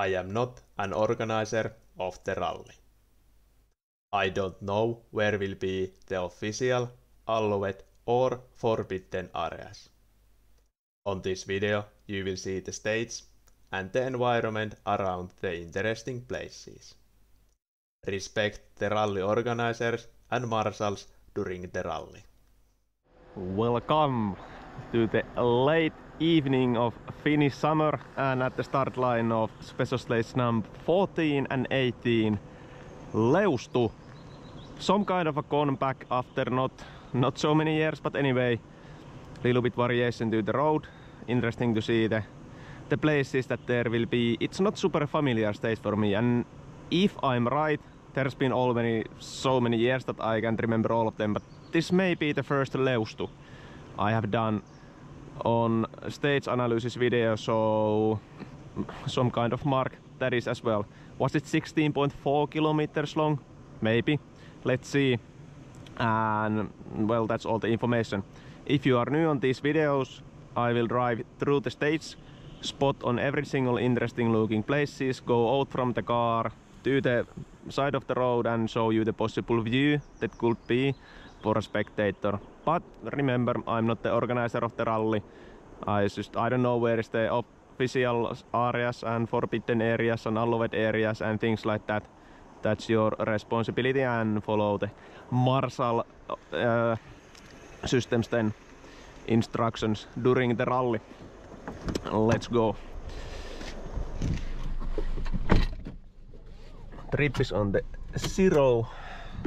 I am not an organizer of the rally. I don't know where will be the official, allowed or forbidden areas. On this video you will see the stage and the environment around the interesting places. Respect the rally organizers and marshals during the rally. Welcome to the late evening of Finnish summer and at the start line of special stage number 14 and 18. Leustu. Some kind of a comeback after not so many years, but anyway, little bit variation to the road. Interesting to see the places that there will be. It's not super familiar stage for me, and if I'm right, there's been already so many years that I can't remember all of them, but this may be the first Leustu I have done on stage analysis video, so some kind of mark that is as well. Was it 16.4 kilometers long? Maybe. Let's see. And well, that's all the information. If you are new on these videos, I will drive through the stage, spot on every single interesting looking places, go out from the car to the side of the road and show you the possible view that could be for a spectator. But remember, I'm not the organizer of the rally. I don't know where is the official areas and forbidden areas and allowed areas and things like that. That's your responsibility, and follow the marshal systems then instructions during the rally. Let's go. Trip is on the 0,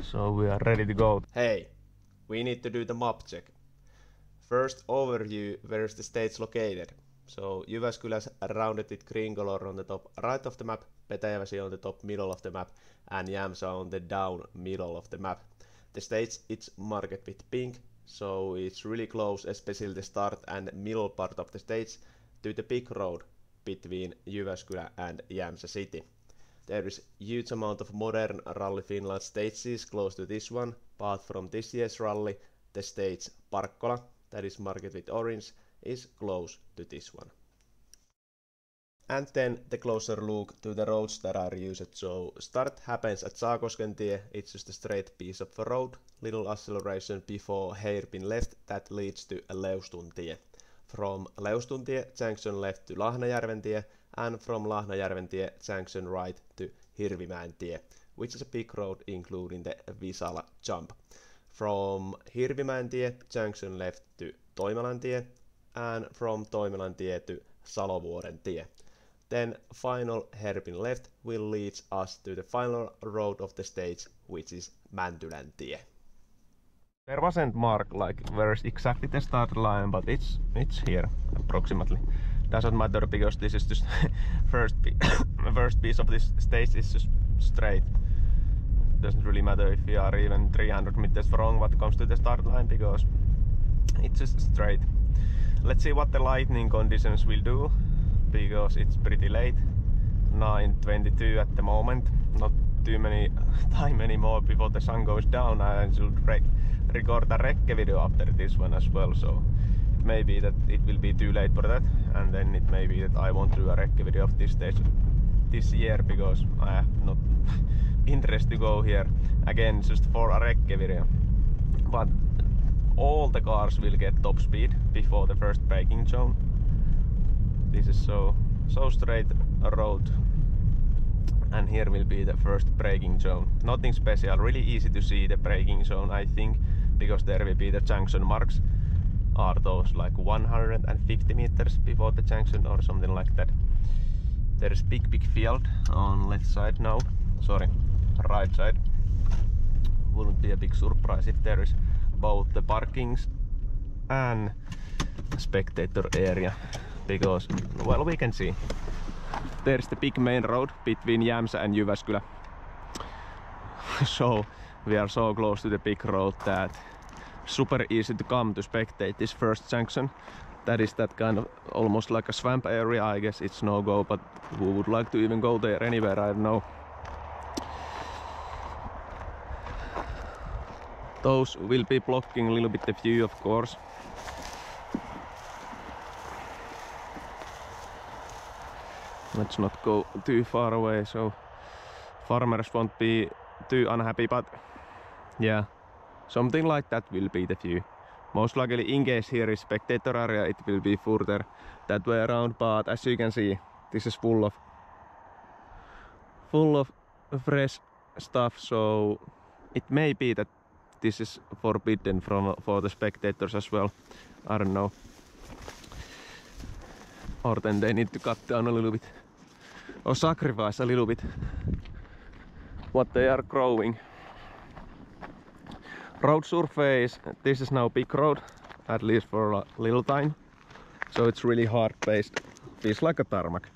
so we are ready to go. Hey, we need to do the map check. First overview, where is the stage located. So Jyväskylä's rounded with green color on the top right of the map, Petäjävesi on the top middle of the map, and Jämsä on the down middle of the map. The stage is marked with pink, so it's really close, especially the start and middle part of the stage, to the big road between Jyväskylä and Jämsä city. There is huge amount of modern Rally Finland stages close to this one, but from this year's rally, the stage Parkkola, that is marked with orange, is close to this one. And then the closer look to the roads that are used. So start happens at Saakoskentie, it's just a straight piece of a road, little acceleration before hairpin left that leads to Leustuntie. From Leustuntie junction left to Lahnajärventie, and from Lahnajärventie junction right to Hirvimäentie, which is a big road including the Visala jump. From Hirvimäentie junction left to Toimalantie, and from Toimalantie to Salovuorentie. Then final hairpin left will lead us to the final road of the stage, which is Mäntyläntie. There wasn't mark like where's exactly the start line, but it's here approximately. Doesn't matter because this is just first piece of this stage is just straight. Doesn't really matter if we are even 300 meters wrong what comes to the start line, because it's just straight. Let's see what the lightning conditions will do, because it's pretty late, 9:22 at the moment. Not too many time anymore before the sun goes down. I should record a Rekke video after this one as well, so it may be that it will be too late for that, and then it may be that I won't do a Rekke video of this stage this year because I have not interest to go here again just for a Rekke video. But all the cars will get top speed before the first braking zone. This is so straight road, and here will be the first braking zone. Nothing special, really easy to see the braking zone, I think, because there will be the junction marks. Are those like 150 meters before the junction or something like that? There is big field on left side now, sorry, right side. Wouldn't be a big surprise if there is both the parkings and spectator area, because well, we can see there's the big main road between Jämsä and Jyväskylä. So we are so close to the big road that super easy to come to spectate this first junction. That is that kind of almost like a swamp area. I guess it's no go, but who would like to even go there anywhere? I don't know. Those will be blocking a little bit the view, of course. Let's not go too far away so farmers won't be too unhappy, but yeah, something like that will be the view. Most likely in case here is spectator area, it will be further that way around, but as you can see, this is full of fresh stuff, so it may be that this is forbidden for the spectators as well. I don't know. Or then they need to cut down a little bit or sacrifice a little bit what they are growing. Road surface, this is now big road, at least for a little time. So it's really hard based, feels like a tarmac.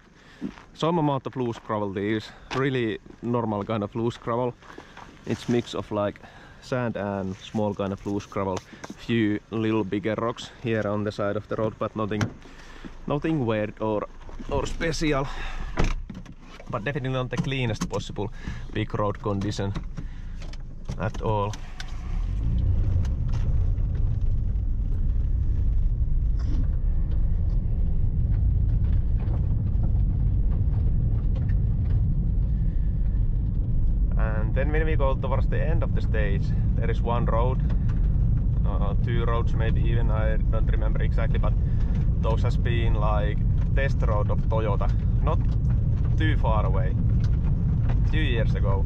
Some amount of loose gravel, there is really normal kind of loose gravel. It's mix of like sand and small kind of loose gravel. Few little bigger rocks here on the side of the road, but nothing weird or special. But definitely not the cleanest possible big road condition at all. And then when we go towards the end of the stage, there is one road, two roads maybe even, I don't remember exactly, but those has been like test road of Toyota, not too far away, a few years ago.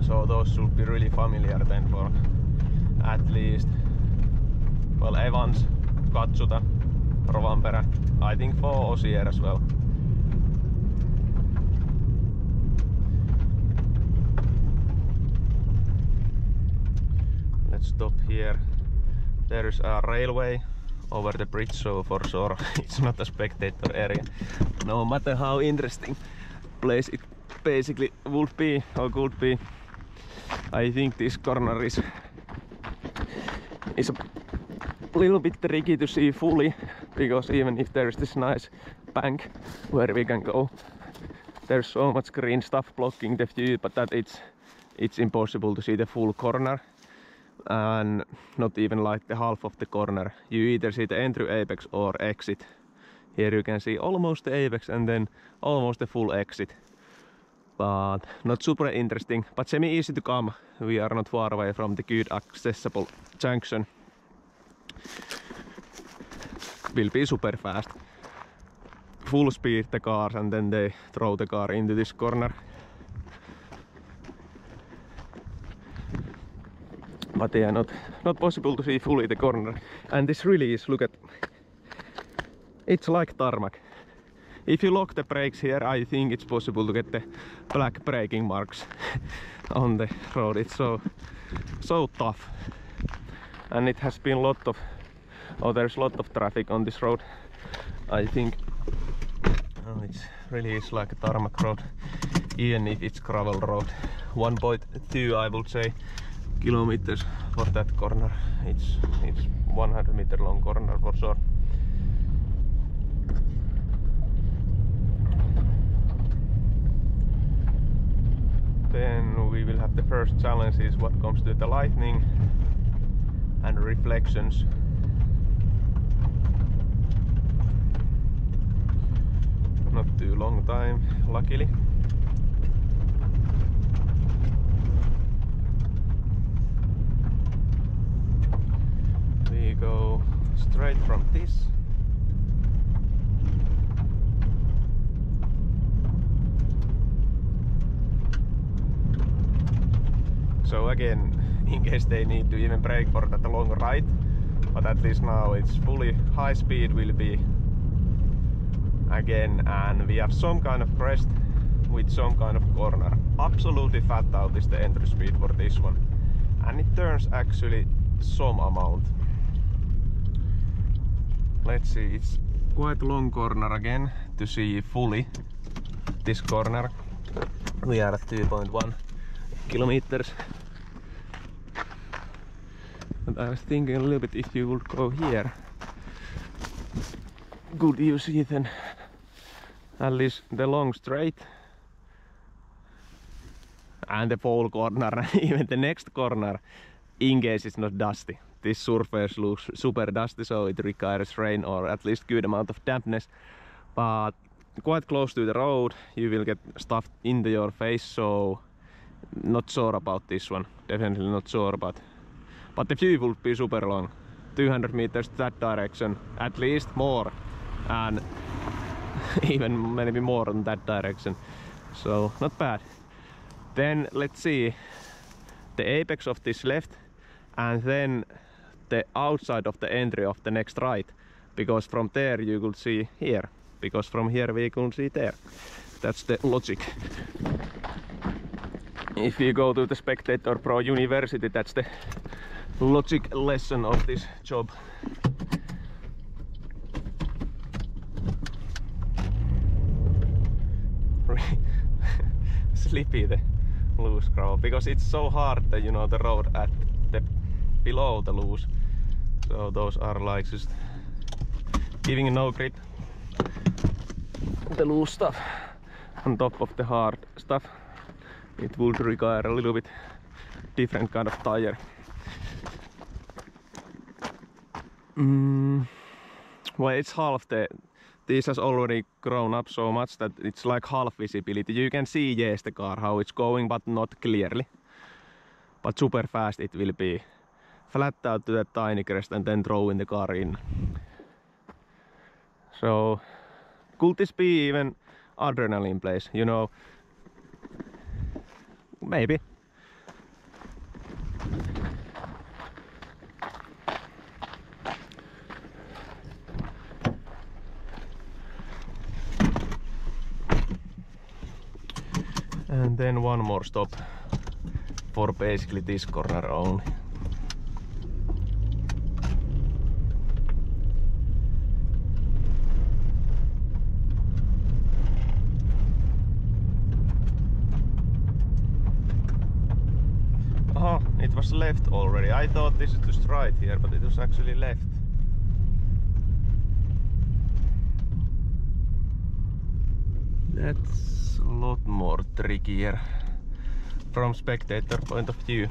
So those should be really familiar then for at least, well, Evans, Katsuta, Rovanperä, I think for Osier as well. Let's stop here. There's a railway over the bridge, so for sure it's not a spectator area. No matter how interesting place it basically would be or could be. I think this corner is a little bit tricky to see fully, because even if there's this nice bank where we can go, there's so much green stuff blocking the view, but that it's impossible to see the full corner. And not even like the half of the corner. You either see the entry apex or exit. Here you can see almost the apex and then almost the full exit. But not super interesting, but semi easy to come. We are not far away from the good accessible junction. Will be super fast. Full speed the cars and then they throw the car into this corner. But yeah, not possible to see fully the corner. And this really is, look at, it's like tarmac. If you lock the brakes here, I think it's possible to get the black braking marks on the road. It's so tough. And it has been there's a lot of traffic on this road, I think. Oh, it really is like a tarmac road, even if it's gravel road. 1.2 I would say kilometers for that corner. It's 100-meter long corner for sure. Then we will have the first challenge is what comes to the lightning and reflections. Not too long time, luckily. We go straight from this. So again, in case they need to even brake for that long ride, but at least now it's fully high speed will be again, and we have some kind of crest with some kind of corner. Absolutely fat out is the entry speed for this one, and it turns actually some amount. Let's see, it's quite a long corner again to see fully this corner. We are at 2.1 kilometers. But I was thinking a little bit if you would go here, could you see then at least the long straight and the whole corner and even the next corner, in case it's not dusty. This surface looks super dusty, so it requires rain or at least good amount of dampness. But quite close to the road, you will get stuff into your face, so not sure about this one. Definitely not sure about. But the view will be super long. 200 meters that direction, at least more, and even maybe more in that direction. So not bad. Then let's see the apex of this left, and then the outside of the entry of the next right, because from there you could see here, because from here we could see there. That's the logic. If you go to the Spectator Pro University, that's the logic lesson of this job. Slippy the loose gravel, because it's so hard that, you know, the road at the below the loose, so those are like just giving no grip, the loose stuff on top of the hard stuff. It would require a little bit different kind of tire. Well, it's half the. This has already grown up so much that it's like half visibility. You can see, yes, the car, how it's going, but not clearly. But super fast it will be. Flat out to that tiny crest and then throwing the car in. So, could this be even adrenaline place, you know? Maybe. And then one more stop for basically this corner only. Oh, it was left already. I thought this is just right here, but it was actually left. That's a lot more trickier from spectator point of view.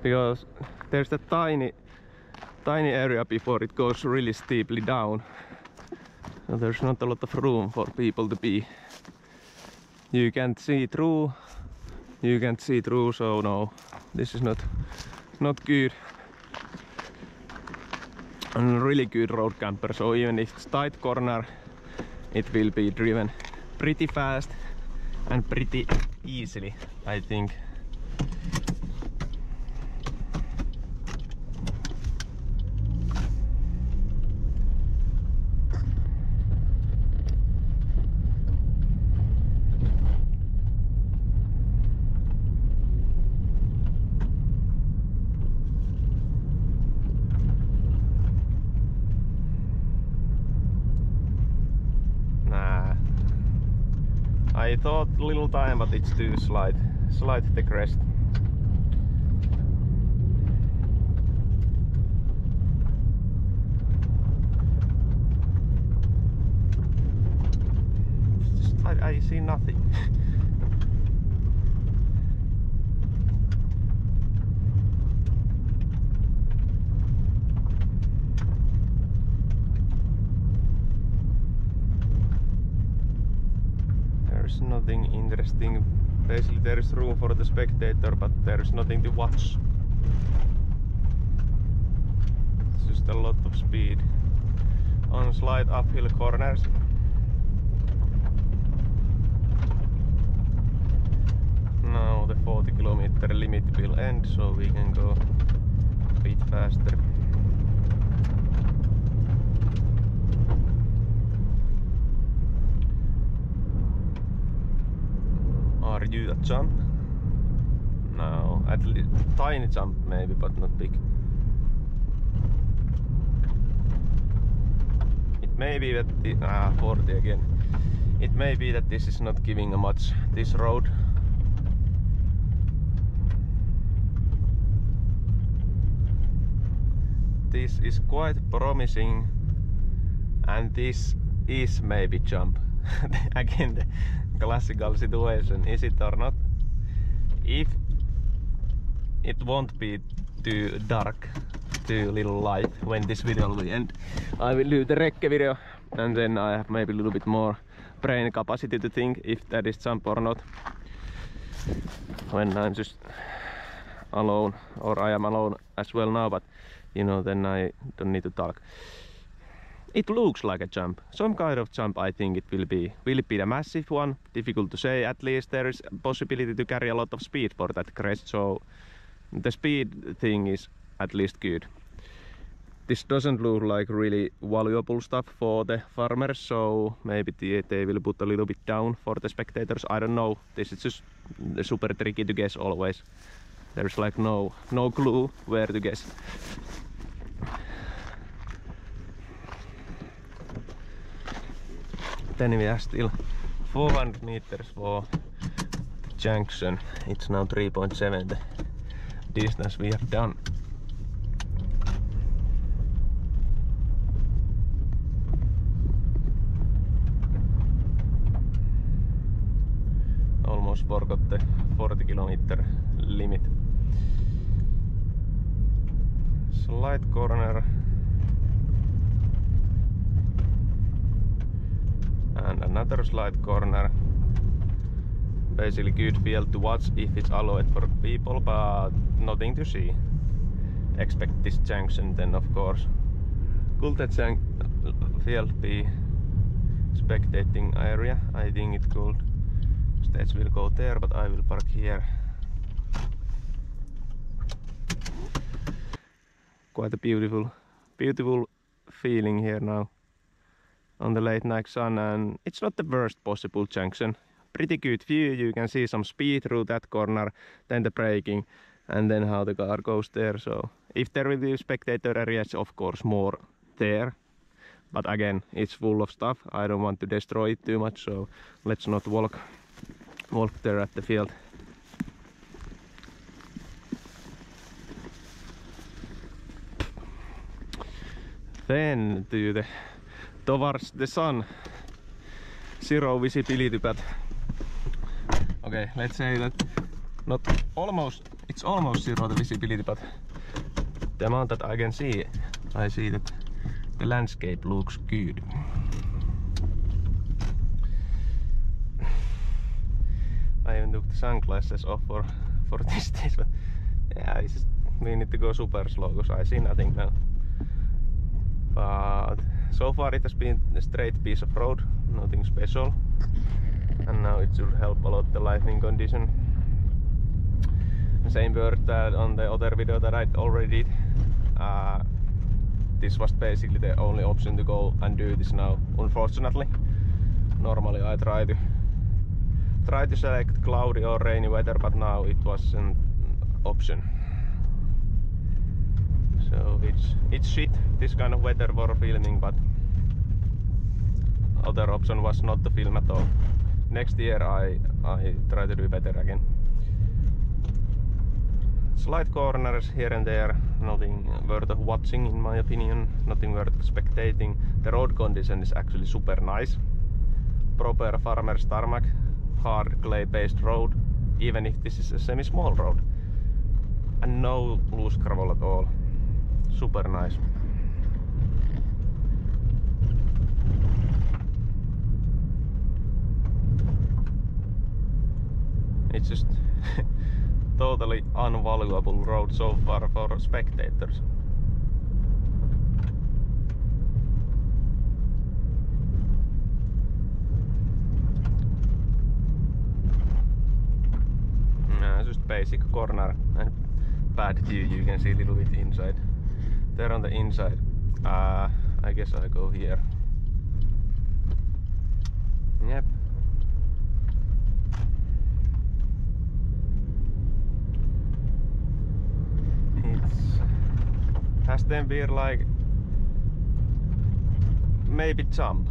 Because there's that tiny area before it goes really steeply down. So there's not a lot of room for people to be. You can't see through. So no, this is not good. And really good road camper, so even if it's tight corner, it will be driven pretty fast and pretty easily, I think. I thought little time, but it's too slight the crest. I see nothing. There's nothing interesting. Basically there is room for the spectator, but there is nothing to watch. It's just a lot of speed on slight uphill corners. Now the 40 km limit will end, so we can go a bit faster. Are you a jump? No, at least tiny jump maybe, but not big. It may be that 40 again. It may be that this is not giving much, this road. This is quite promising, and this is maybe jump. Again, the classical situation, is it or not? If it won't be too dark do a little light when this video will end. I will do the Rekke video and then I have maybe a little bit more brain capacity to think if that is jump or not. When I'm just alone, or I am alone as well now, but you know, then I don't need to talk. It looks like a jump, some kind of jump. I think it will be. Will it be a massive one? Difficult to say. At least there is a possibility to carry a lot of speed for that crest, so the speed thing is at least good. This doesn't look like really valuable stuff for the farmers, so maybe they will put a little bit down for the spectators. I don't know. This is just super tricky to guess always. There's like no clue where to guess. Then we are still 400 meters for the junction. It's now 3.7 the distance we have done. Almost forgot the 40 kilometer limit. Slight corner. And another slight corner. Basically good field to watch if it's allowed for people, but nothing to see. Expect this junction then, of course. Could that field be spectating area? I think it could. Stage will go there, but I will park here. Quite a beautiful feeling here now on the late night sun, and it's not the worst possible junction. Pretty good view, you can see some speed through that corner, then the braking, and then how the car goes there. So if there will be spectator areas, of course more there, but again it's full of stuff. I don't want to destroy it too much, so let's not walk there at the field. Then towards the sun, zero visibility, but okay, let's say that it's almost zero the visibility, but the amount that I can see, I see that the landscape looks good. I even took the sunglasses off for this stage, but yeah, we need to go super slow because I see nothing now. But so far it has been a straight piece of road, nothing special, and now it should help a lot the lightning condition. Same word that on the other video that I already did. This was basically the only option to go and do this now, unfortunately. Normally I try to select cloudy or rainy weather, but now it was an option. So it's shit, this kind of weather for filming, but other option was not to film at all. Next year I try to do better again. Slight corners here and there, nothing worth of watching in my opinion, nothing worth of spectating. The road condition is actually super nice. Proper farmer's tarmac, hard clay based road, even if this is a semi-small road. And no loose gravel at all. Super nice. It's just totally unvaluable road so far for spectators. Just basic corner and bad view, you can see a little bit inside. There on the inside, I guess I go here. Yep. Has then been like maybe jump,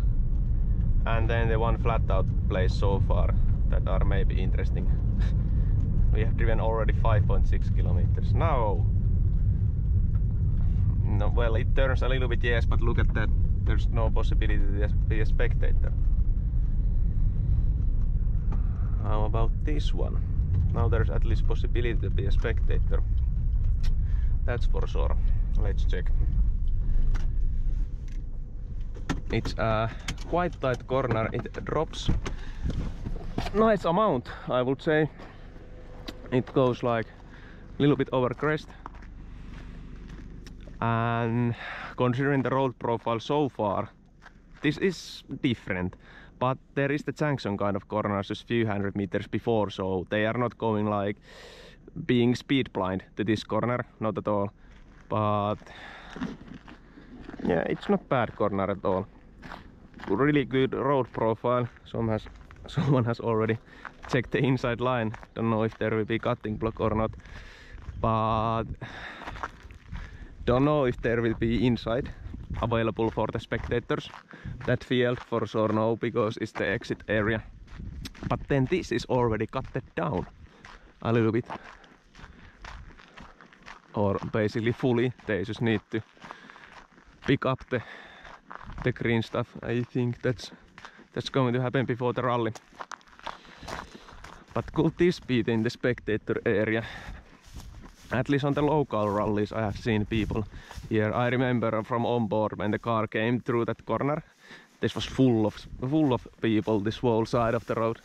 and then the one flat out place so far that are maybe interesting. We have driven already 5.6 kilometers. No, well, it turns a little bit, yes, but look at that. There's no possibility to be a spectator. How about this one? Now there's at least possibility to be a spectator. That's for sure. Let's check. It's a quite tight corner. It drops nice amount, I would say. It goes like a little bit over crest. And considering the road profile so far, this is different. But there is the junction kind of corners just few hundred meters before, so they are not going like being speed blind to this corner, not at all. But yeah, it's not bad corner at all. Really good road profile. Someone has already checked the inside line. Don't know if there will be cutting block or not, but don't know if there will be inside available for the spectators. That field for sure no, because it's the exit area. But then this is already cutted down a little bit, or basically fully. They just need to pick up the green stuff. I think that's going to happen before the rally. But could this be in the spectator area? At least on the local rallies I have seen people here. I remember from onboard when the car came through that corner. This was full of people, this whole side of the road.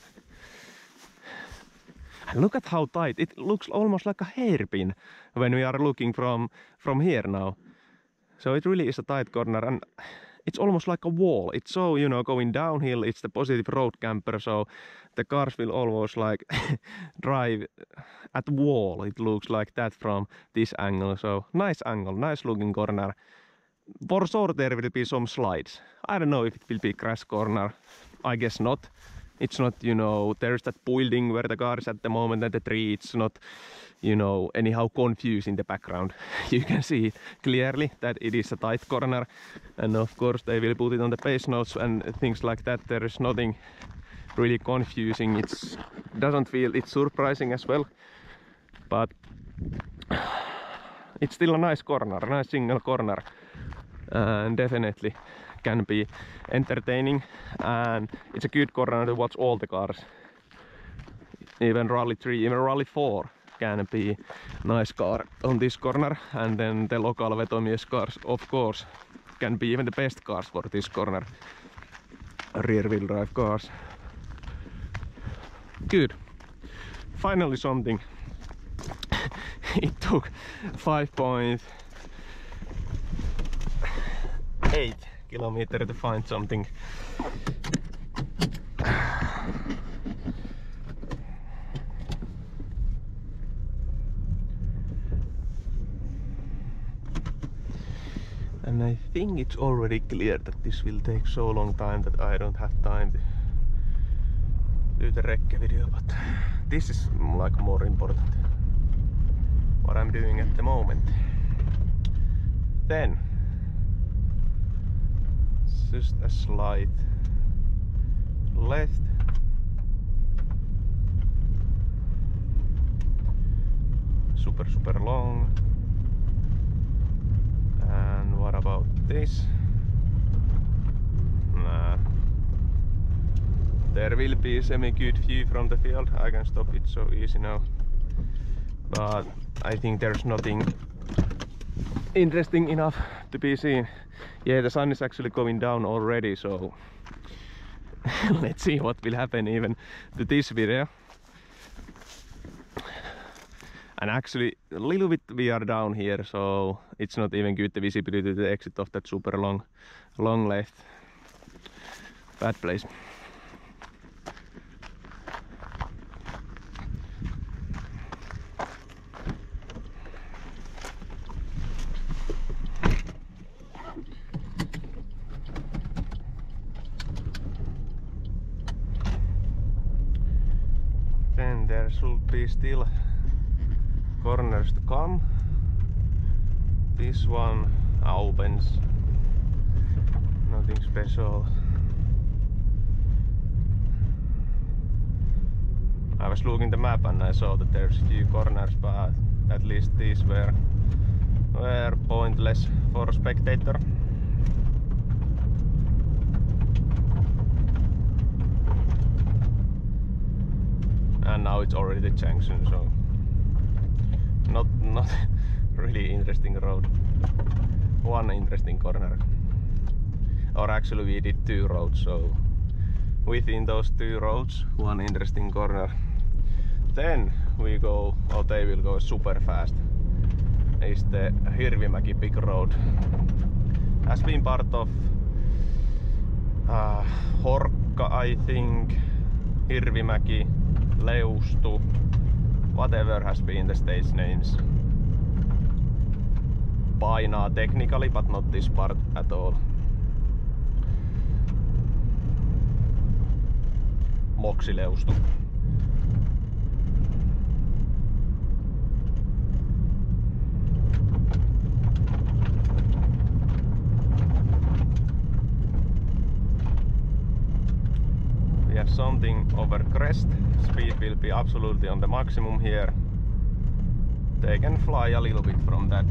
And look at how tight. It looks almost like a hairpin when we are looking from here now. So it really is a tight corner, and it's almost like a wall. It's so, you know, going downhill, it's the positive road camper, so the cars will almost like drive at wall. It looks like that from this angle. So nice angle, nice looking corner. For sure there will be some slides. I don't know if it will be crash corner. I guess not. It's not, you know, there's that building where the car is at the moment and the tree. It's not, you know, anyhow confused in the background. You can see clearly that it is a tight corner, and of course they will put it on the pace notes and things like that. There is nothing really confusing. It doesn't feel, it's surprising as well, but it's still a nice corner, a nice single corner, and definitely can be entertaining, and it's a good corner to watch all the cars. Even Rally 3, even Rally 4 can be nice car on this corner, and then the local Vetomies cars, of course, can be even the best cars for this corner. Rear wheel drive cars. Good. Finally something. It took 5.8 kilometers to find something. And I think it's already clear that this will take so long time that I don't have time to do the Rekke video, but this is like more important what I'm doing at the moment. Then just a slight left, super long. And what about this? Nah. There will be a semi-good view from the field. I can stop it so easy now. But I think there's nothing interesting enough to be seen. Yeah, the sun is actually going down already, so let's see what will happen even to this video. And actually a little bit we are down here, so it's not even good the visibility to the exit of that super long left. Bad place. Then there should be still corners to come. This one opens, nothing special. I was looking the map and I saw that there's a few corners, but at least these were pointless for a spectator. And now it's already the junction, so not really interesting road. one interesting corner. Or actually we did 2 roads, so within those 2 roads, one interesting corner. Then we go, or they will go super fast. Is the Hirvimäki big road. Has been part of Horkka, I think, Hirvimäki, Leustu, whatever has been the stage names. Painaa technically, but not this part at all. Moksileustu. We have something over crest. Speed will be absolutely on the maximum here. They can fly a little bit from that.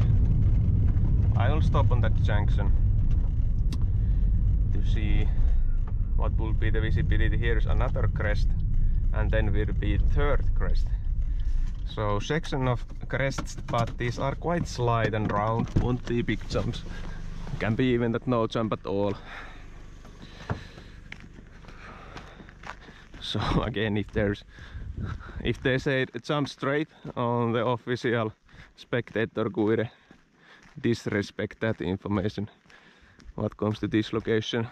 I will stop on that junction to see what will be the visibility. Here's another crest, and then will be third crest. So section of crests, but these are quite slight and round, won't be big jumps. Can be even that no jump at all. So again, if they say jump straight on the official spectator guide, disrespect that information what comes to this location.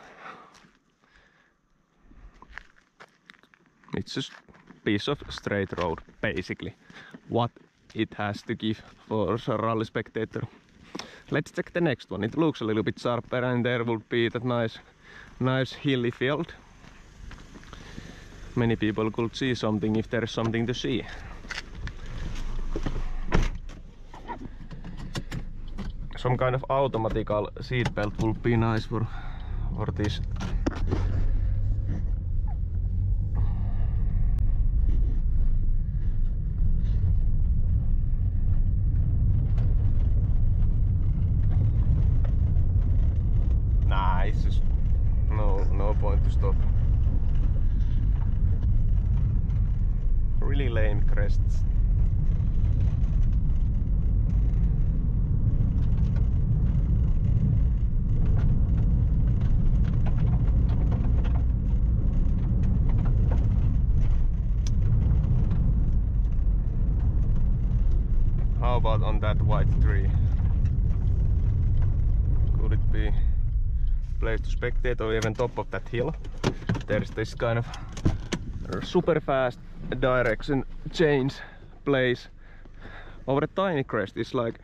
It's just a piece of straight road, basically. What it has to give for a rally spectator. Let's check the next one. It looks a little bit sharper, and there will be that nice hilly field. Many people could see something if there's something to see. Some kind of automatical seat belt would be nice for this. Nah, it's just no point to stop. Really lame crests. How about on that white tree? Could it be place to spectate, or even top of that hill? There's this kind of super fast direction change place over a tiny crest. It's like,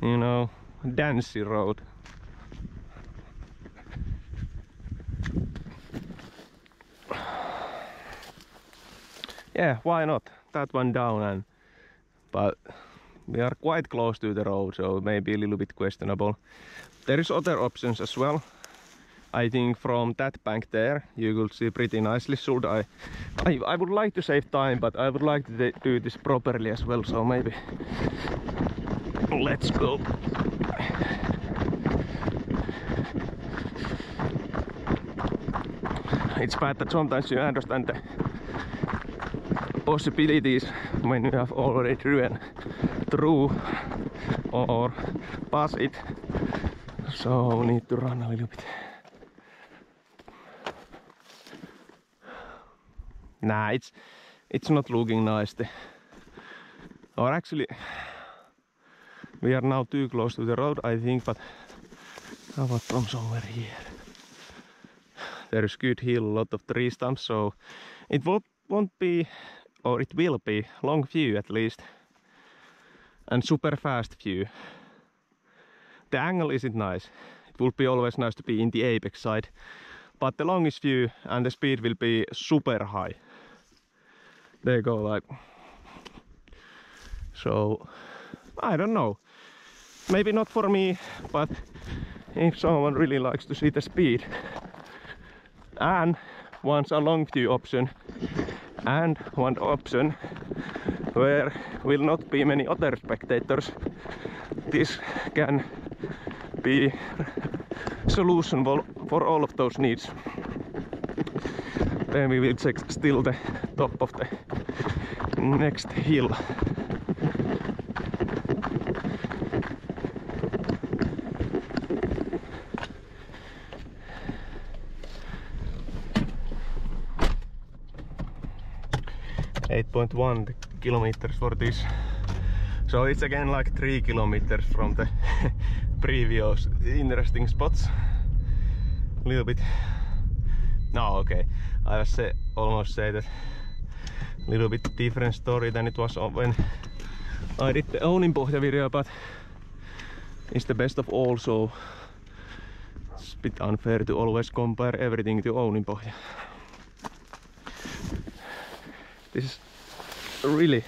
you know, dancey road. Yeah, why not? That one down, but we are quite close to the road, so maybe a little bit questionable. There is other options as well. I think from that bank there you could see pretty nicely. Should I would like to save time, but I would like to do this properly as well, so maybe let's go. It's bad that sometimes you understand the possibilities when you have already driven through or pass it, so need to run a little bit. Nah, it's not looking nice. Or actually, we are now too close to the road, I think, but how about from somewhere here? There is good hill, a lot of tree stumps, so it won't be, or it will be, long view at least. And super fast view. The angle isn't nice. It would be always nice to be in the apex side. But the longest view and the speed will be super high. They go like... So... I don't know. Maybe not for me, but if someone really likes to see the speed and wants a long view option and one option where will not be many other spectators, this can be solution for all of those needs. Then we will check still the top of the next hill. 8.1 kilometers for this. So it's again like 3 kilometers from the previous interesting spots. A little bit. No, okay. I was almost say that a little bit different story than it was when I did the Ouninpohja video, but it's the best of all, so it's a bit unfair to always compare everything to Ouninpohja. This is really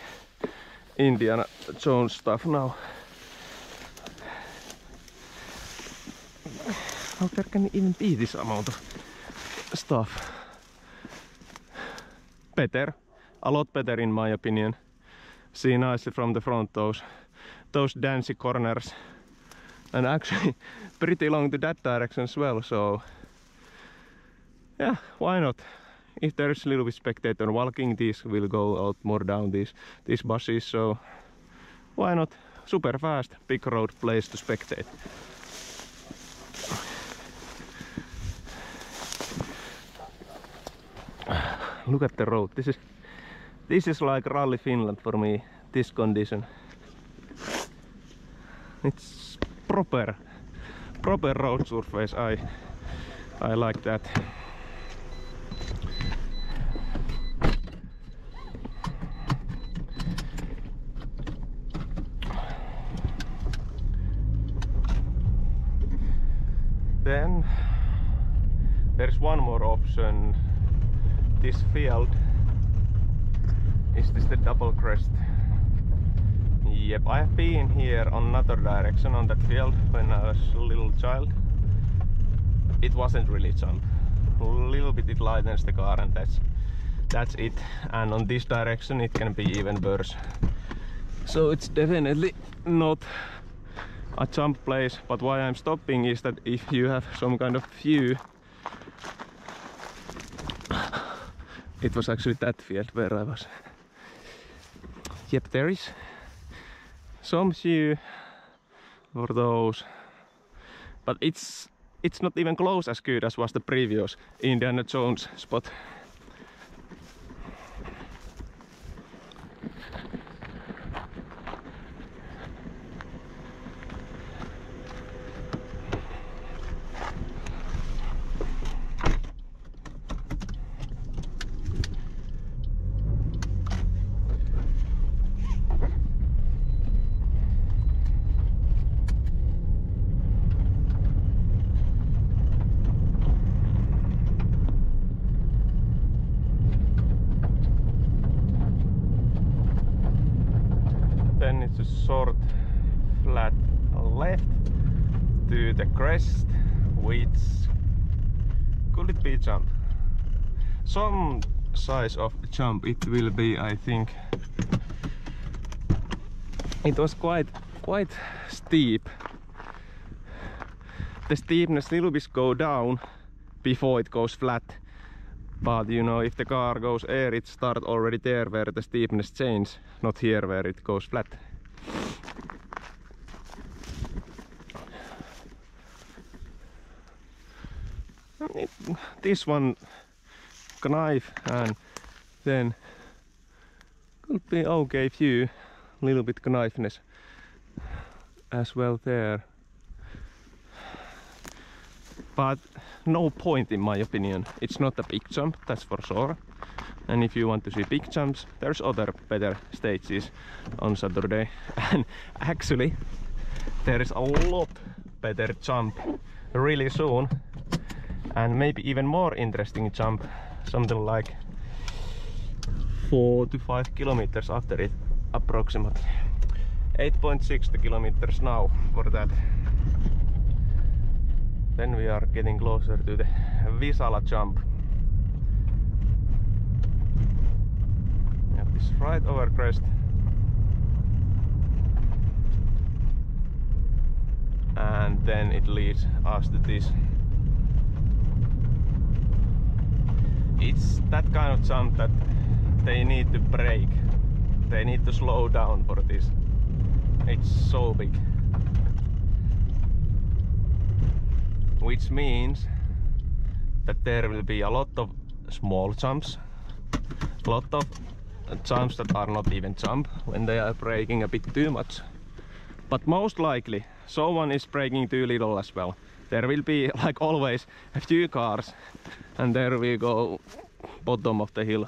Indiana Jones stuff now. How there can even be this amount of stuff? Better, a lot better in my opinion. See nicely from the front those dancey corners, and actually pretty long to that direction as well. So yeah, why not? If there's a little bit spectator walking, these will go out more down these buses, so why not? Super fast, big road place to spectate. Look at the road. This is like Rally Finland for me, this condition. It's proper road surface. I like that. Then there's one more option. This field, is this the double crest? Yep, I have been here on another direction on that field when I was a little child. It wasn't really jump. A little bit it lightens the car and that's it. And on this direction it can be even worse. So it's definitely not a jump place, but why I'm stopping is that if you have some kind of view. It was actually that field where I was. Yep, there is some view for those, but it's not even close as good as was the previous Indiana Jones spot. Then it's a short flat left to the crest, which could it be jump? Some size of jump it will be, I think. It was quite steep. The steepness little bit go down before it goes flat. But you know, if the car goes air, it starts already there where the steepness changes, not here where it goes flat. This one knife, and then could be okay view, little bit knifeness as well there. But no point in my opinion. It's not a big jump, that's for sure. And if you want to see big jumps, there's other better stages on Saturday. And actually, there is a lot better jump really soon. And maybe even more interesting jump, something like 4 to 5 kilometers after it, approximately. 8.6 kilometers now for that. Then we are getting closer to the Visala jump. At this right over crest. And then it leads us to this. It's that kind of jump that they need to brake. They need to slow down for this. It's so big. Which means that there will be a lot of small jumps, a lot of jumps that are not even jump when they are braking a bit too much. But most likely someone is braking too little as well. There will be, like always, a few cars, and there we go, bottom of the hill.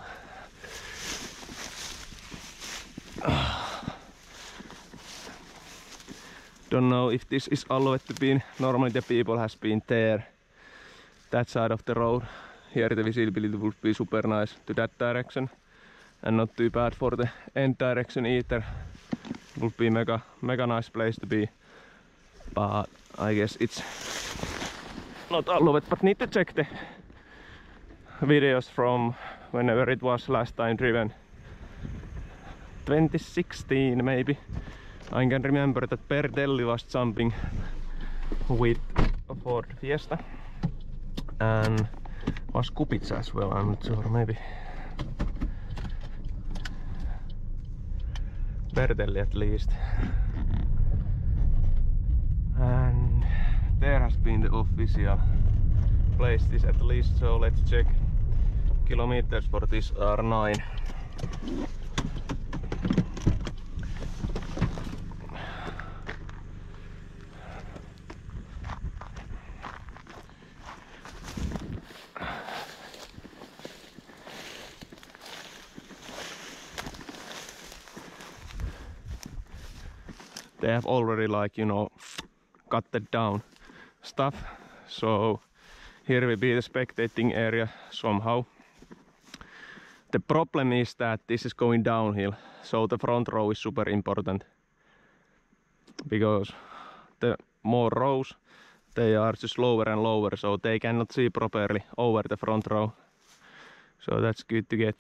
Don't know if this is allowed to be. Normally the people has been there, that side of the road. Here the visibility would be super nice to that direction, and not too bad for the end direction either. It would be mega nice place to be, but I guess it's not allowed. But need to check the videos from whenever it was last time driven. 2016 maybe. I can remember that Bertelli was jumping with a Ford Fiesta, and was Kupica as well, I'm not sure, maybe Bertelli at least. And there has been the official places at least, so let's check. Kilometers for this are 9. They have already, like, you know, cut it down stuff, so here will be the spectating area somehow. The problem is that this is going downhill, so the front row is super important, because the more rows they are just lower and lower, so they cannot see properly over the front row. So that's good to get.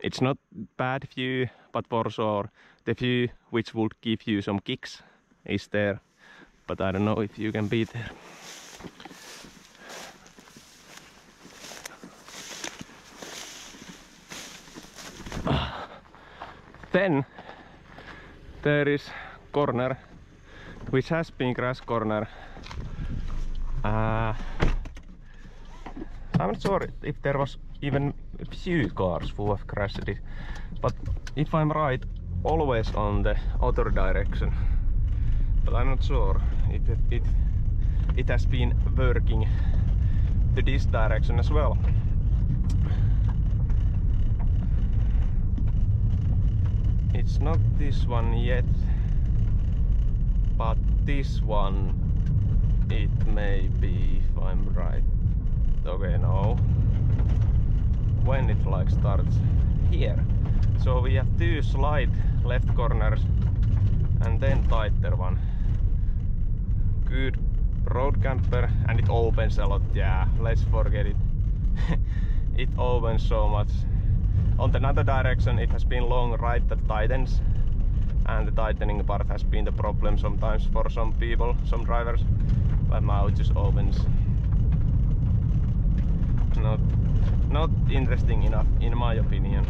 It's not bad view, but for sure the view which would give you some kicks is there, but I don't know if you can be there. Then there is corner which has been crash corner. I'm not sure if there was even a few cars who have crashed it, but if I'm right, always on the other direction. But I'm not sure if it has been working to this direction as well. It's not this one yet, but this one it may be, if I'm right. Okay, no. When it like starts here. So we have 2 slight left corners and then tighter one. Good road camper, and it opens a lot. Yeah, let's forget it. It opens so much. On the other direction it has been long right that tightens, and the tightening part has been the problem sometimes for some people, some drivers, but now it just opens. Not interesting enough in my opinion.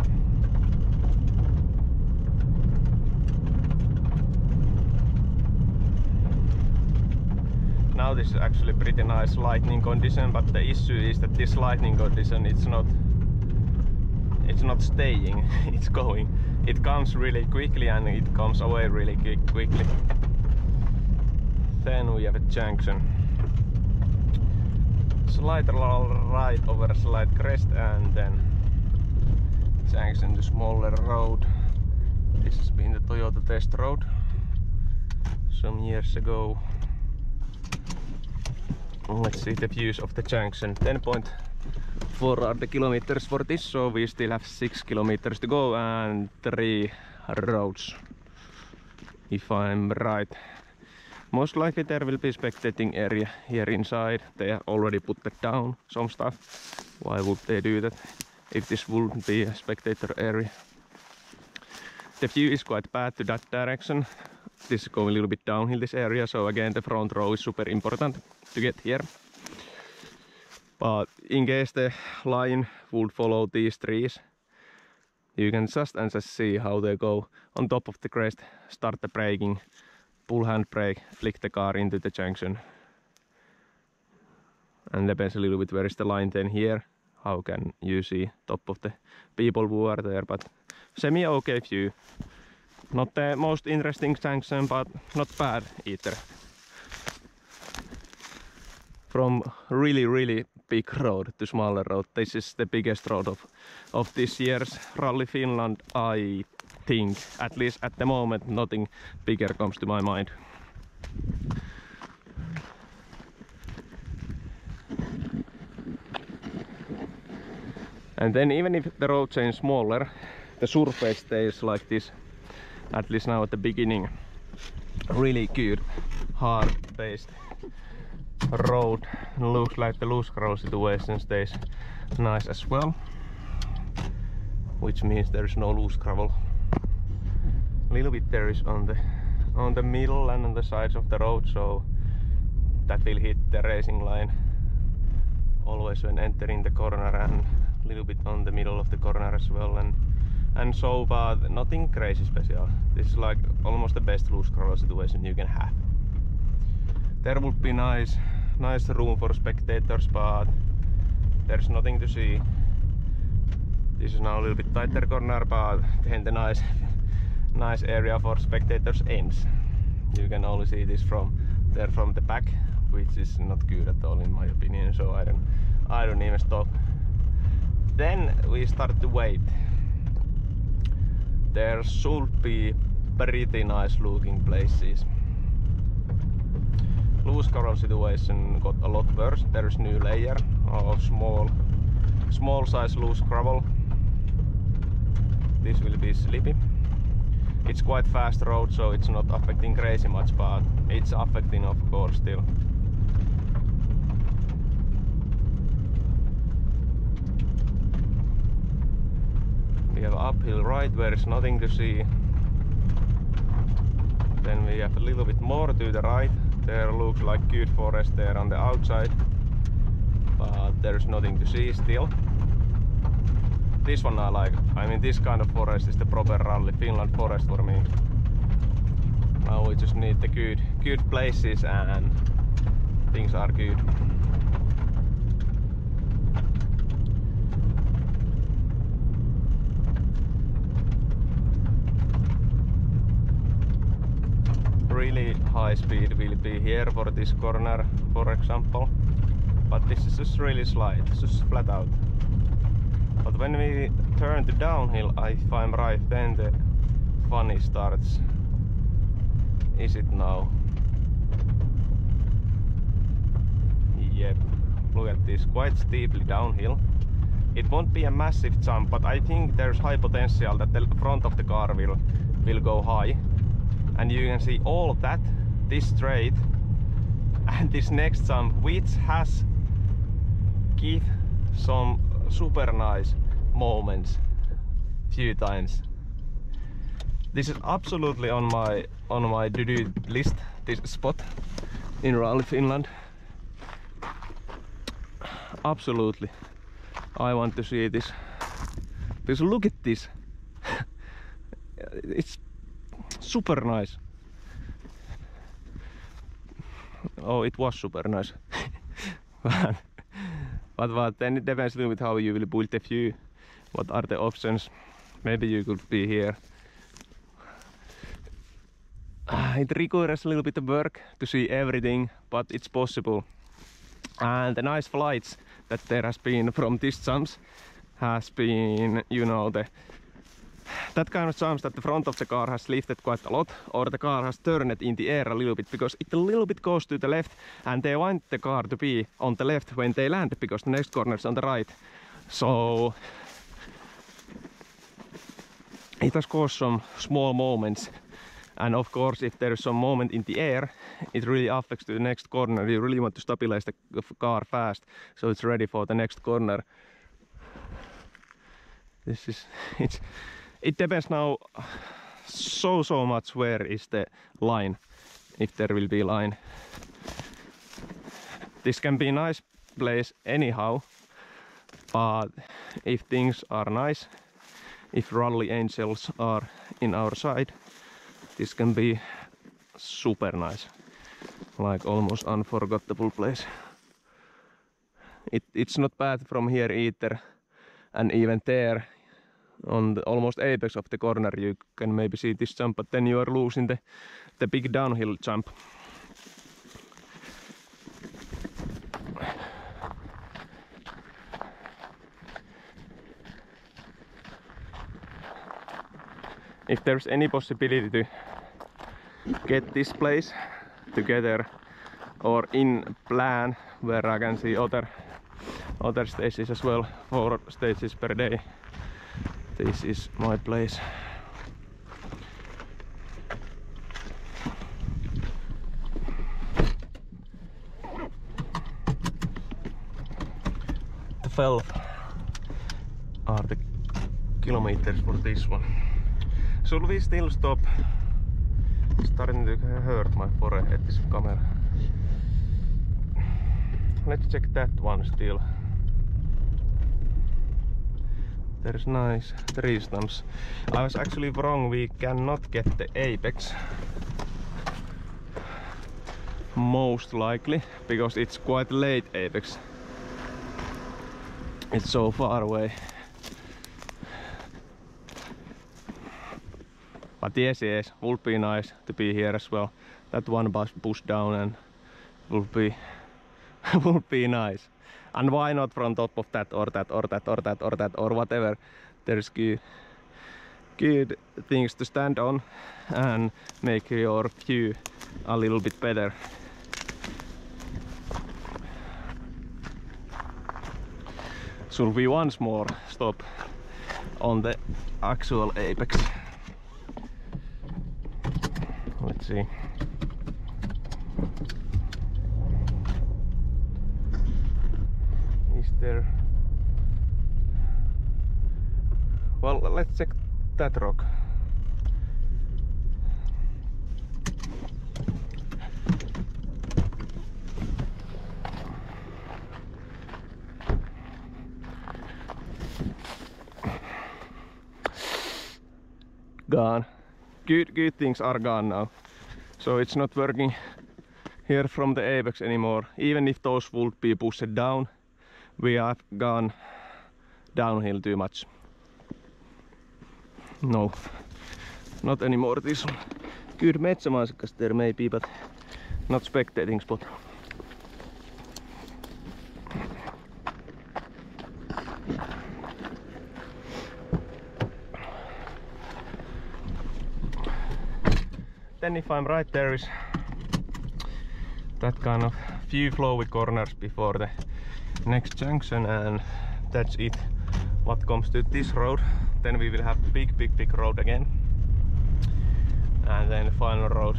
Now this is actually pretty nice lightning condition, but the issue is that this lightning condition, it's not staying, it's going. It comes really quickly and it comes away really quickly. Then we have a junction. Slight right over a slight crest, and then junction to smaller road. This has been the Toyota test road some years ago. Let's see the views of the junction. 10.4 are the kilometers for this, so we still have 6 kilometers to go and 3 roads, if I'm right. Most likely there will be spectating area here inside. They have already put that down, some stuff. Why would they do that if this wouldn't be a spectator area? The view is quite bad to that direction. This is going a little bit downhill, this area, so again the front row is super important to get here. But in case the line would follow these trees, you can just see how they go on top of the crest, start the braking, pull handbrake, flick the car into the junction. And depends a little bit where is the line then here, how can you see top of the people who are there, but semi-okay view. Not the most interesting junction, but not bad either. From really big road to smaller road, this is the biggest road of this year's Rally Finland, I think. At least at the moment, nothing bigger comes to my mind. And then even if the road changes smaller, the surface stays like this, at least now at the beginning. Really good, hard-based road. Looks like the loose gravel situation stays nice as well, which means there's no loose gravel. A little bit there is on the middle and on the sides of the road, so that will hit the racing line always when entering the corner, and a little bit on the middle of the corner as well, and so far nothing crazy special. This is like almost the best loose gravel situation you can have. There would be nice room for spectators, but there's nothing to see. This is now a little bit tighter corner, but then the nice area for spectators ends. You can only see this from the back, which is not good at all in my opinion, so I don't even stop. Then we start to wait. There should be pretty nice looking places. Loose gravel situation got a lot worse. There's new layer of small size loose gravel. This will be slippy. It's quite fast road, so it's not affecting crazy much, but it's affecting of course still. We have uphill right where is nothing to see. Then we have a little bit more to the right. There looks like good forest there on the outside, but there's nothing to see still. This one I like. I mean, this kind of forest is the proper Rally Finland forest for me. Now we just need the good places and things are good. Really high speed will be here for this corner, for example, but this is just really slight, it's just flat out. But when we turn to downhill, if I'm right, then the funny starts. Is it now? Yep, look at this, quite steeply downhill. It won't be a massive jump, but I think there's high potential that the front of the car will go high. And you can see all of that, this straight, and this next jump, which has give some super nice moments few times. This is absolutely on my to-do list, this spot in Rally Finland. Absolutely, I want to see this. Because look at this. It's super nice. Oh, it was super nice. but then it depends a little bit how you will build the view. What are the options? Maybe you could be here. It requires a little bit of work to see everything, but it's possible. And the nice flights that there has been from these jumps has been, you know, that kind of jumps that the front of the car has lifted quite a lot, or the car has turned in the air a little bit, because it a little bit goes to the left and they want the car to be on the left when they land, because the next corner is on the right. So it has caused some small moments, and of course if there is some moment in the air, it really affects the next corner. You really want to stabilize the car fast so it's ready for the next corner. This is it depends now so much where is the line, if there will be line. This can be a nice place anyhow, but if things are nice, if rally angels are in our side, this can be super nice, like almost unforgettable place. it's not bad from here either, and even there on the almost apex of the corner you can maybe see this jump, but then you are losing the big downhill jump. If there's any possibility to get this place together or in plan where I can see other stages as well, 4 stages per day, this is my place. The 12 are the kilometers for this one. Should we still stop? Starting to hurt my forehead, this camera. Let's check that one still. There's nice tree stumps. I was actually wrong, we cannot get the apex. Most likely, because it's quite late apex. It's so far away. But yes, would be nice to be here as well. That one bus push down and would be nice. And why not from top of that or that or that or that or that or whatever. There's good things to stand on and make your view a little bit better. Should we once more stop on the actual apex? Let's see. Is there... Well, let's check that rock. Gone. Good things are gone now. So it's not working here from the apex anymore. Even if those would be pushed down, we have gone downhill too much. No, not anymore this one. Good metsämansikkas there maybe, but not spectating spot. Then if I'm right, there is that kind of few flowy corners before the next junction, and that's it what comes to this road. Then we will have big road again, and then the final road.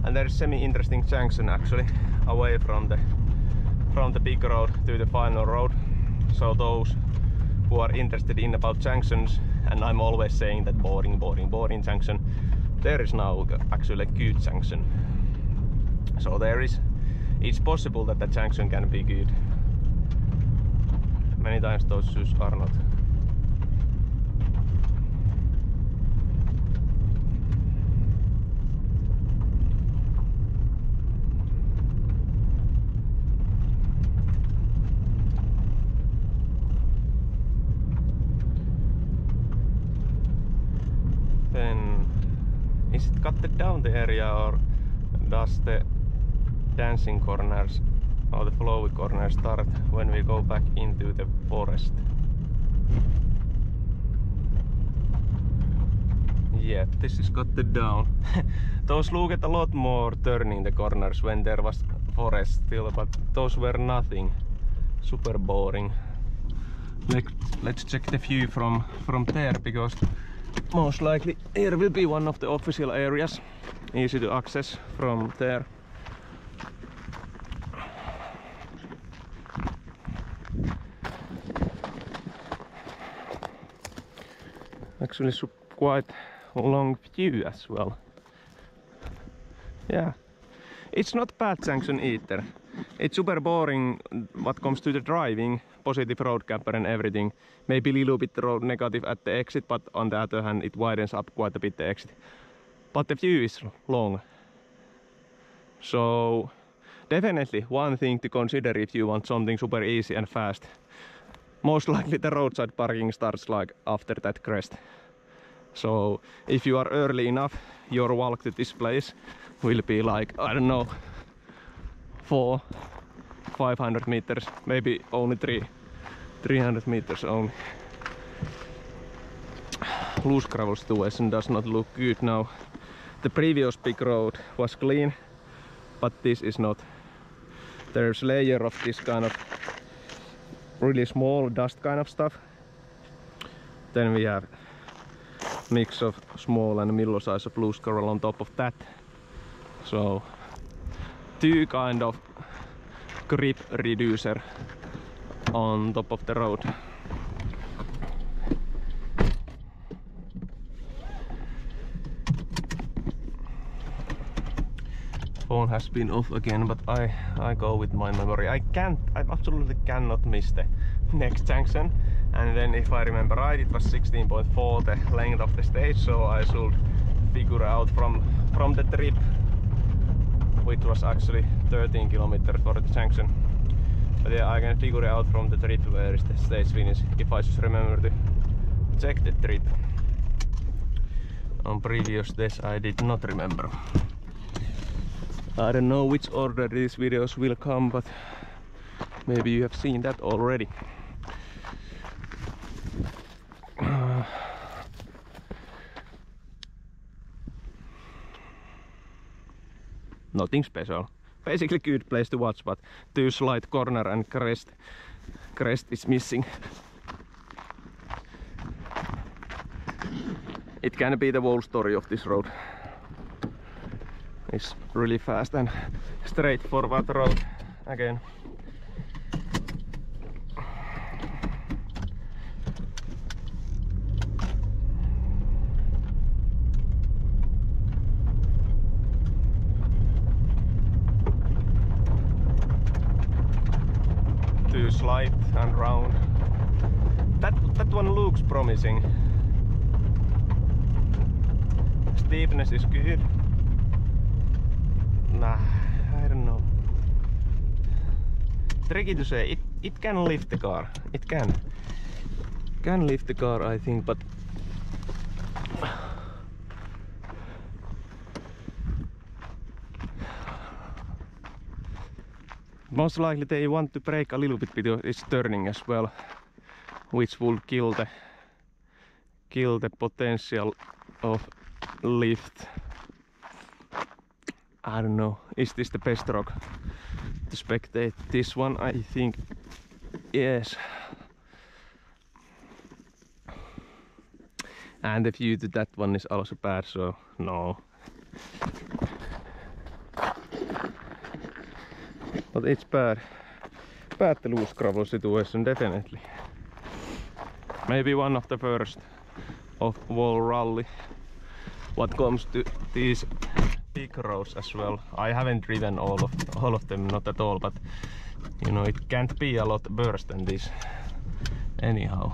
And there is semi-interesting junction actually away from the big road to the final road. So those who are interested in about junctions, and I'm always saying that boring junction, there is now actually a good junction. So it's possible that the junction can be good. Many times those shoes are not. Then is it cut down the area, or does the dancing corners or the flowy corners start when we go back into the forest? Yeah, this is cut down. Those looked a lot more turning the corners when there was forest still, but those were nothing. Super boring. Let's check the view from there, because most likely here will be one of the official areas, easy to access from there. Actually quite long view as well. Yeah, it's not bad junction either. It's super boring what comes to the driving, positive road camper and everything. Maybe a little bit road negative at the exit, but on the other hand it widens up quite a bit the exit. But the view is long. So definitely one thing to consider if you want something super easy and fast. Most likely the roadside parking starts like after that crest. So if you are early enough, your walk to this place will be like, I don't know, 400-500 meters, maybe only 300 meters only. Loose gravel situation does not look good now. The previous big road was clean, but this is not. There's a layer of this kind of really small dust kind of stuff. Then we have mix of small and middle size of loose gravel on top of that. So two kind of grip reducer on top of the road. Phone has been off again, but I go with my memory. I absolutely cannot miss the next junction. And then if I remember right, it was 16.4 the length of the stage, so I should figure out from the trip, which was actually 13 kilometers for the junction. But yeah, I can figure out from the trip where is the stage finish, if I just remember to check the trip. On previous days I did not remember. I don't know which order these videos will come, but maybe you have seen that already. Nothing special. Basically good place to watch, but too slight corner and crest is missing. It can be the whole story of this road. It's really fast and straightforward road again. Too slight and round. That one looks promising. Steepness is good. Nah, I don't know. Tricky to say. It can lift the car. It can lift the car, I think, but most likely they want to brake a little bit because it's turning as well, which will kill the potential of lift. I don't know, is this the best rock to spectate? This one, I think, yes. And the view to that one is also bad, so no. But it's bad the loose gravel situation, definitely. Maybe one of the first of whole rally what comes to these big roads as well. I haven't driven all of them, not at all, but you know, it can't be a lot worse than this anyhow.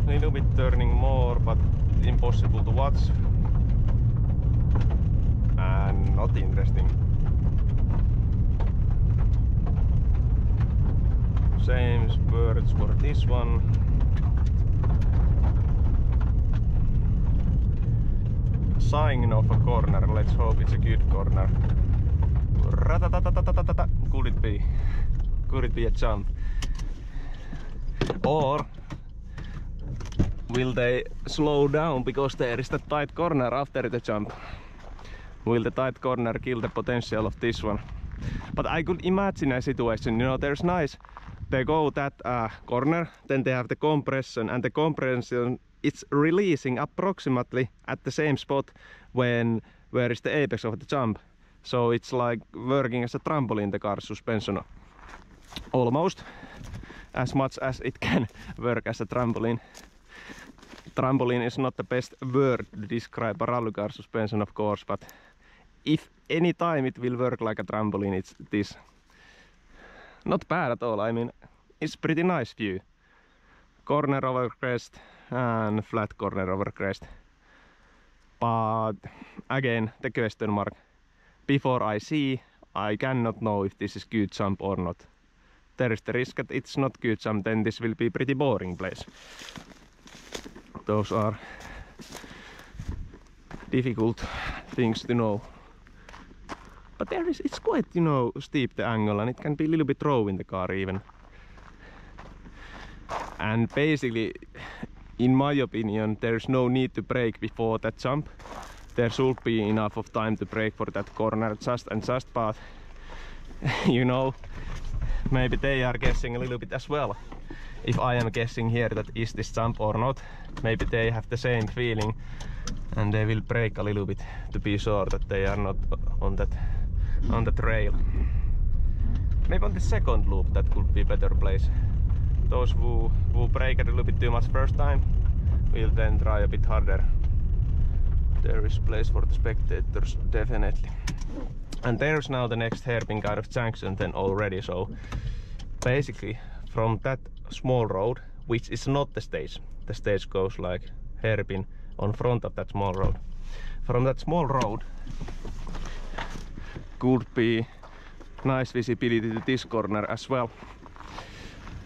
Little bit turning more, but impossible to watch and not interesting. Same words for this one. Sign of a corner, let's hope it's a good corner. Could it be? Could it be a jump? Or will they slow down because there is the tight corner after the jump? Will the tight corner kill the potential of this one? But I could imagine a situation, you know, there's nice, they go that corner, then they have the compression, and the compression it's releasing approximately at the same spot where is the apex of the jump. So it's like working as a trampoline, the car suspension. Almost as much as it can work as a trampoline. trampoline is not the best word to describe a rally car suspension, of course, but if any time it will work like a trampoline, it is not bad at all. I mean, it's pretty nice view. Corner over crest and flat corner over crest. But again, the question mark. Before I see, I cannot know if this is good jump or not. There is the risk that it's not good jump, then this will be pretty boring place. Those are difficult things to know. But it's quite, you know, steep the angle, and it can be a little bit raw in the car even. And basically, in my opinion, there's no need to brake before that jump. There should be enough of time to brake for that corner just, but you know, maybe they are guessing a little bit as well. If I am guessing here that is this jump or not, maybe they have the same feeling and they will brake a little bit to be sure that they are not on that rail. Maybe on the second loop that could be better place. Those who brake a little bit too much first time will then try a bit harder. There is place for the spectators, definitely. And there's now the next hairpin kind of junction then already, so basically from that small road, which is not the stage goes like hairpin on front of that small road. From that small road could be nice visibility to this corner as well.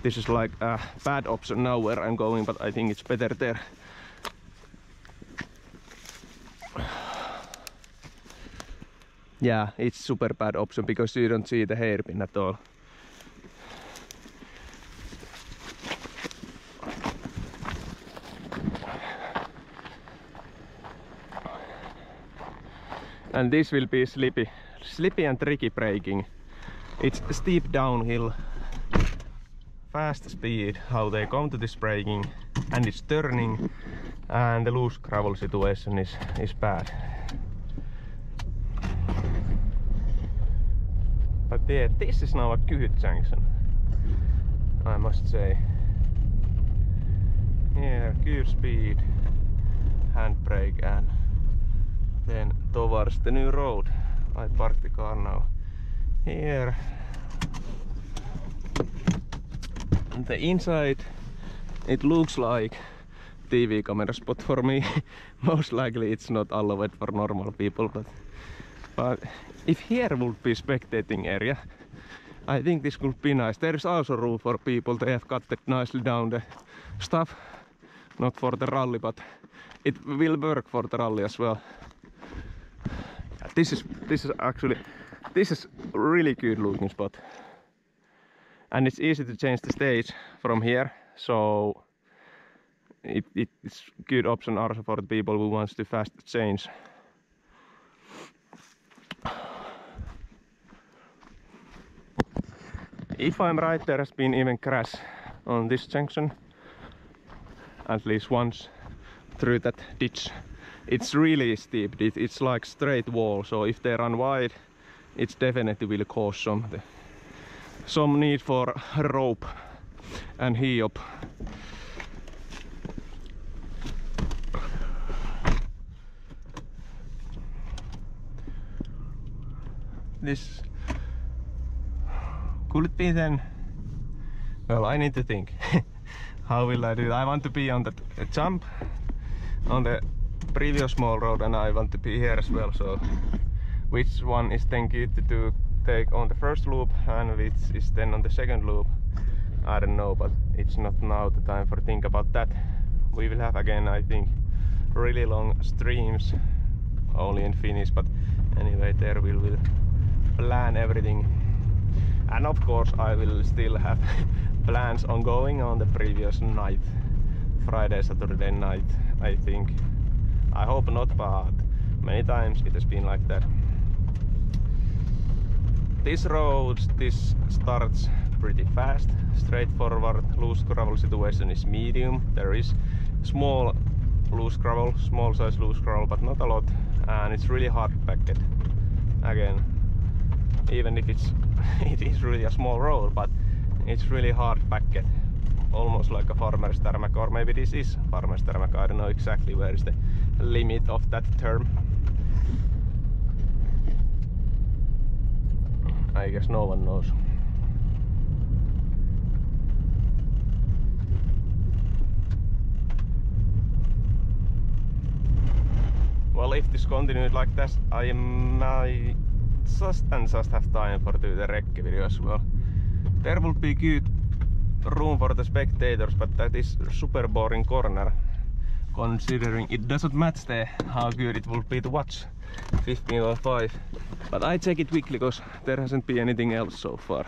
This is like a bad option now where I'm going, but I think it's better there. Yeah, it's super bad option because you don't see the hairpin at all. And this will be slippy and tricky braking. It's steep downhill, fast speed, how they come to this braking, and it's turning, and the loose gravel situation is bad. But yeah, this is now a good junction, I must say. Here, good speed, handbrake, and then towards the new road. I parked the car now here. And the inside, it looks like TV camera spot for me. Most likely it's not allowed for normal people, but if here would be spectating area, I think this could be nice. There is also room for people. They have cut it nicely down the stuff, not for the rally, but it will work for the rally as well. This is actually really good looking spot, and it's easy to change the stage from here, so it's good option also for the people who wants to fast change. If I'm right, there has been even crash on this junction at least once through that ditch. It's really steep, it's like straight wall, so if they run wide, it definitely will cause some need for rope and HIOP. This could it be then? Well, I need to think. How will I do it? I want to be on the jump on the previous small road, and I want to be here as well, so which one is then good to take on the first loop and which is then on the second loop, I don't know, but it's not now the time for think about that. We will have again, I think, really long streams only in Finnish, but anyway, there we will plan everything. And of course I will still have plans ongoing on the previous night, Friday, Saturday night, I think. I hope not, but many times it has been like that. This road, this starts pretty fast, straightforward. Loose gravel situation is medium. There is small loose gravel, small size loose gravel, but not a lot, and it's really hard packed. Again, even if it is really a small road, but it's really hard packed almost like a farmer's tarmac, or maybe this is farmer's tarmac. I don't know exactly where is the limit of that term. I guess no one knows. Well, if this continued like this, I might just have time for the recce video as well. There will be good room for the spectators, but that is super boring corner, considering it doesn't match how good it will be to watch 15.5. But I check it quickly because there hasn't been anything else so far.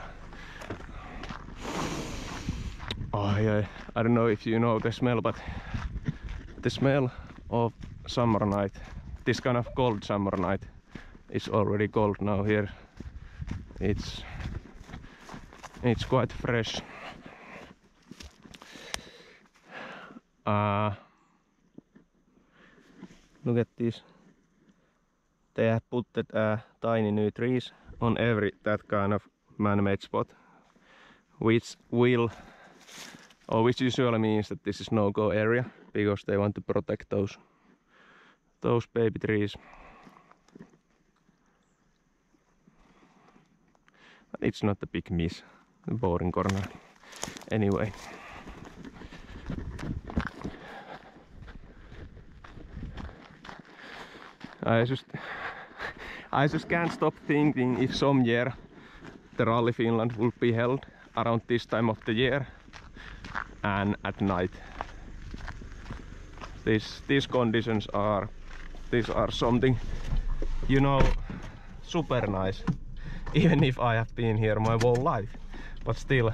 Oh yeah, I don't know if you know the smell, but the smell of summer night, this kind of cold summer night, is already cold now here. It's quite fresh. Look at this. They have put tiny new trees on every that kind of man-made spot, which usually means that this is no-go area, because they want to protect those baby trees. But it's not a big miss, the boring corner. Anyway. I just can't stop thinking if some year the Rally Finland will be held around this time of the year and at night. These conditions are something, you know, super nice. Even if I have been here my whole life, but still,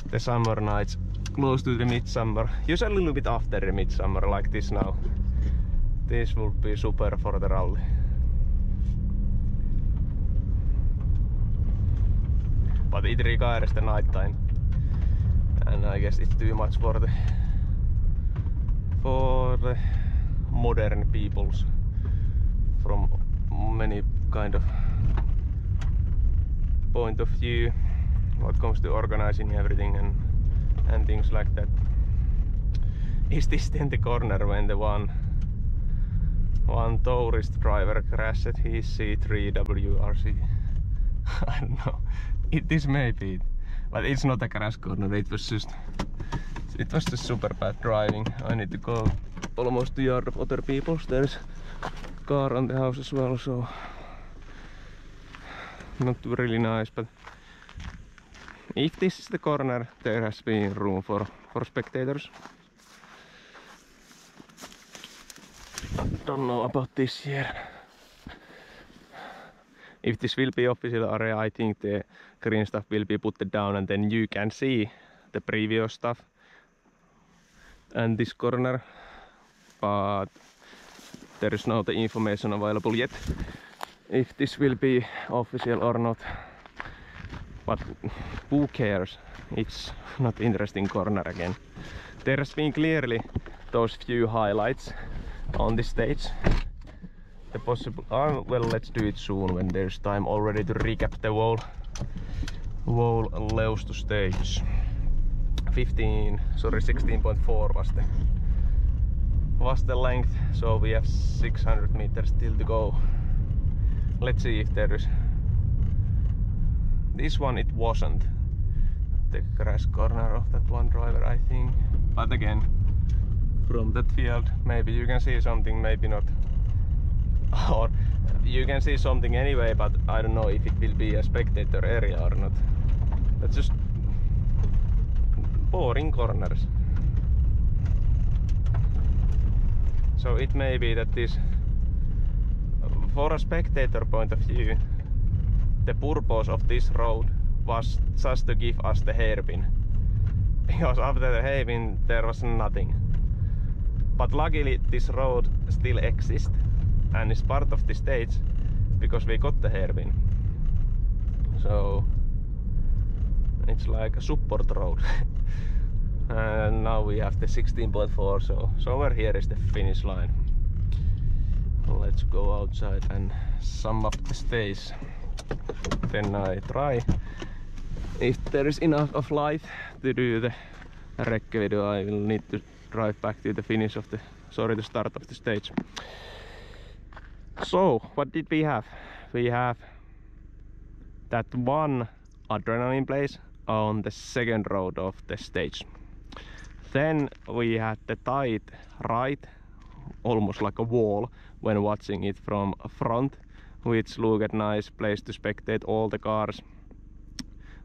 the summer nights close to the midsummer, usually a little bit after the midsummer, like this now. This will be super for the rally. But it requires the night time, and I guess it's too much for the modern peoples from many kind of point of view what comes to organizing everything and things like that. Is this then the corner when the one tourist driver crashed his C3 WRC? I don't know. This may be it, but it's not a crash corner. It was just super bad driving. I need to go almost to the yard of other people's. There's a car on the house as well, so not really nice. But if this is the corner, there has been room for spectators. Don't know about this year. If this will be official area, I think the green stuff will be put down, and then you can see the previous stuff and this corner, but there is no information available yet if this will be official or not. But who cares? It's not interesting corner again. There has been clearly those few highlights on this stage. The possible well, let's do it soon when there's time already to recap the whole Leustu stage. 16.4 was the length, so we have 600 meters still to go. Let's see if there is. This one it wasn't the crash corner of that one driver, I think. But again, from that field, maybe you can see something, maybe not. Or you can see something anyway, but I don't know if it will be a spectator area or not. That's just boring corners. So it may be that this, for a spectator point of view, the purpose of this road was just to give us the hairpin, because after the hairpin there was nothing. But luckily this road still exists and is part of the stage because we got the hairpin. So it's like a support road. And now we have the 16.4, so somewhere here is the finish line. Let's go outside and sum up the stage. Then I try if there is enough of light to do the Rekke video, I will need to drive back to the finish of the the start of the stage. So what did we have? We have that one adrenaline place on the second road of the stage. Then we had the tight right, almost like a wall when watching it from front, which looked a nice place to spectate all the cars.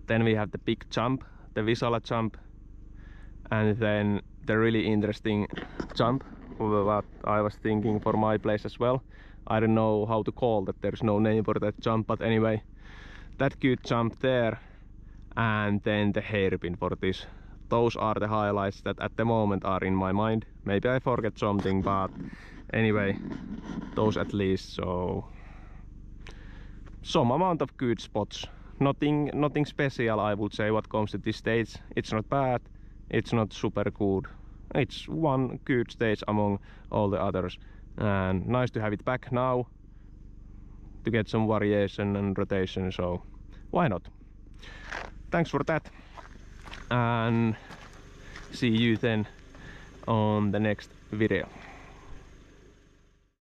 Then we have the big jump, the Visala jump, and then the really interesting jump, what I was thinking for my place as well. I don't know how to call that, there's no name for that jump, but anyway, that good jump there, and then the hairpin for this. Those are the highlights that at the moment are in my mind. Maybe I forget something, but anyway, those at least. So some amount of good spots. Nothing special, I would say, what comes to this stage. It's not bad, it's not super good. It's one good stage among all the others. And nice to have it back now to get some variation and rotation, so why not? Thanks for that, and see you then on the next video.